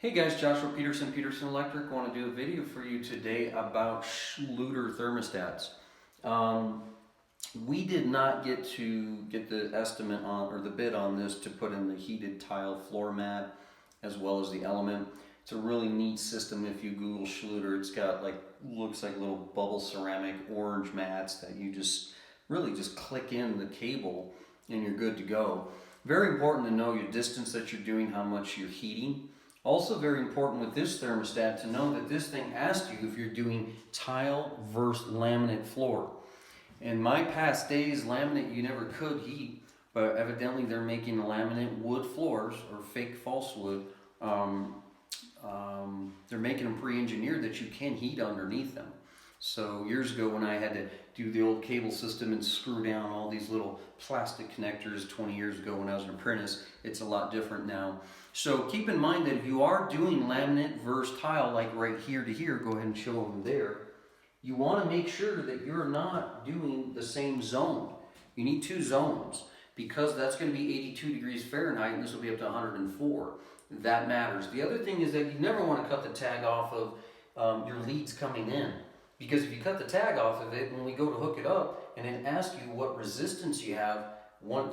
Hey guys, Joshua Peterson, Peterson Electric. I want to do a video for you today about Schluter thermostats. We did not get to get the estimate on, or the bid on this to put in the heated tile floor mat as well as the element. It's a really neat system. If you Google Schluter, it's got looks like little bubble ceramic orange mats that you really just click in the cable and you're good to go. Very important to know your distance that you're doing, how much you're heating. Also very important with this thermostat to know that this thing asks you if you're doing tile versus laminate floor. In my past days, laminate you never could heat, but evidently they're making the laminate wood floors, or fake false wood. They're making them pre-engineered that you can heat underneath them. So years ago when I had to do the old cable system and screw down all these little plastic connectors 20 years ago when I was an apprentice, it's a lot different now. So keep in mind that if you are doing laminate versus tile, like right here to here, go ahead and show them there, you want to make sure that you're not doing the same zone. You need two zones because that's going to be 82 degrees Fahrenheit and this will be up to 104. That matters. The other thing is that you never want to cut the tag off of your leads coming in. Because if you cut the tag off of it, when we go to hook it up and it asks you what resistance you have,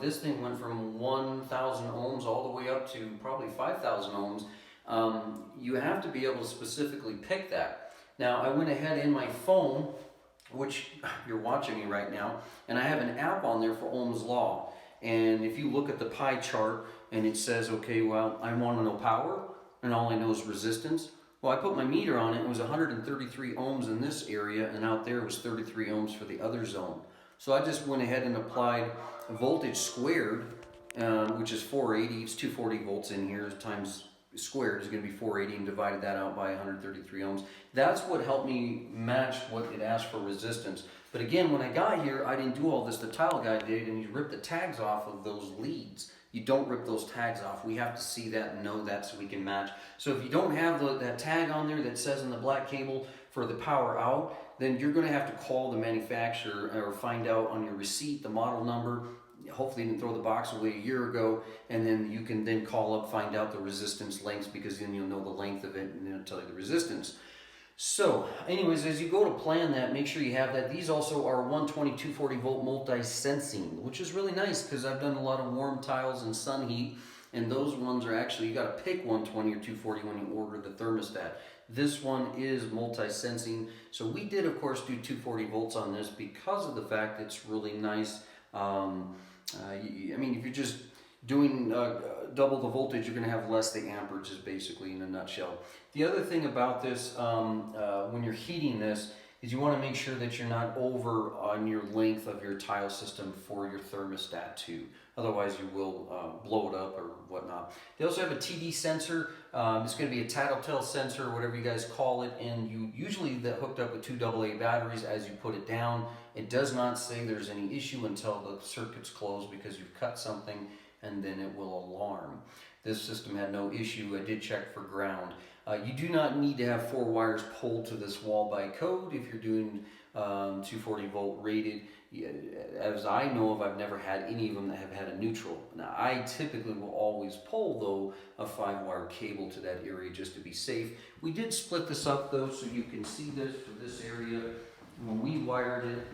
this thing went from 1,000 ohms all the way up to probably 5,000 ohms. You have to be able to specifically pick that. Now, I went ahead in my phone, which you're watching me right now, and I have an app on there for Ohm's Law. And if you look at the pie chart and it says, okay, well, I want to know power, and all I know is resistance. Well, I put my meter on it, it was 133 ohms in this area, and out there it was 33 ohms for the other zone. So I just went ahead and applied voltage squared, which is 480, it's 240 volts in here, times squared is going to be 480, and divided that out by 133 ohms. That's what helped me match what it asked for resistance. But again, when I got here, I didn't do all this, the tile guy did, and he ripped the tags off of those leads. You don't rip those tags off. We have to see that and know that so we can match. So if you don't have that tag on there that says in the black cable for the power out, then you're going to have to call the manufacturer or find out on your receipt the model number. Hopefully you didn't throw the box away a year ago, and then you can then call up, find out the resistance lengths, because then you'll know the length of it and it'll tell you the resistance. So anyways, as you go to plan that, make sure you have that. These also are 120, 240 volt multi-sensing, which is really nice because I've done a lot of warm tiles and sun heat, and those ones are actually, you got to pick 120 or 240 when you order the thermostat. This one is multi-sensing. So we did, of course, do 240 volts on this because of the fact it's really nice. I mean, if you're just doing double the voltage, you're going to have less the amperage, is basically in a nutshell. The other thing about this, when you're heating this, is you want to make sure that you're not over on your length of your tile system for your thermostat too. Otherwise you will blow it up or whatnot. They also have a TD sensor. It's going to be a tattletale sensor, or whatever you guys call it, and you usually hooked up with 2 AA batteries as you put it down. It does not say there's any issue until the circuit's closed because you've cut something, and then it will alarm. This system had no issue. I did check for ground. You do not need to have 4 wires pulled to this wall by code if you're doing 240 volt rated. As I know of, I've never had any of them that have had a neutral. Now, I typically will always pull, though, a 5-wire cable to that area just to be safe. We did split this up, though, so you can see this for this area. When we wired it,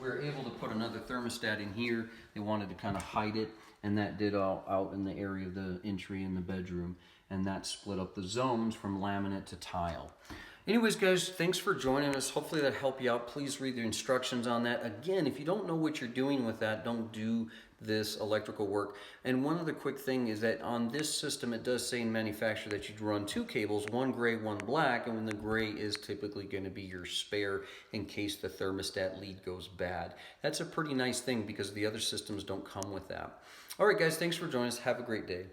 we were able to put another thermostat in here. They wanted to kind of hide it, and that did all out in the area of the entry in the bedroom, and that split up the zones from laminate to tile. Anyways, guys, thanks for joining us. Hopefully that helped you out. Please read the instructions on that. Again, if you don't know what you're doing with that, don't do this electrical work. And one other quick thing is that on this system, it does say in manufacturer that you'd run 2 cables, one gray, one black, and when the gray is typically going to be your spare in case the thermostat lead goes bad. That's a pretty nice thing because the other systems don't come with that. All right, guys, thanks for joining us. Have a great day.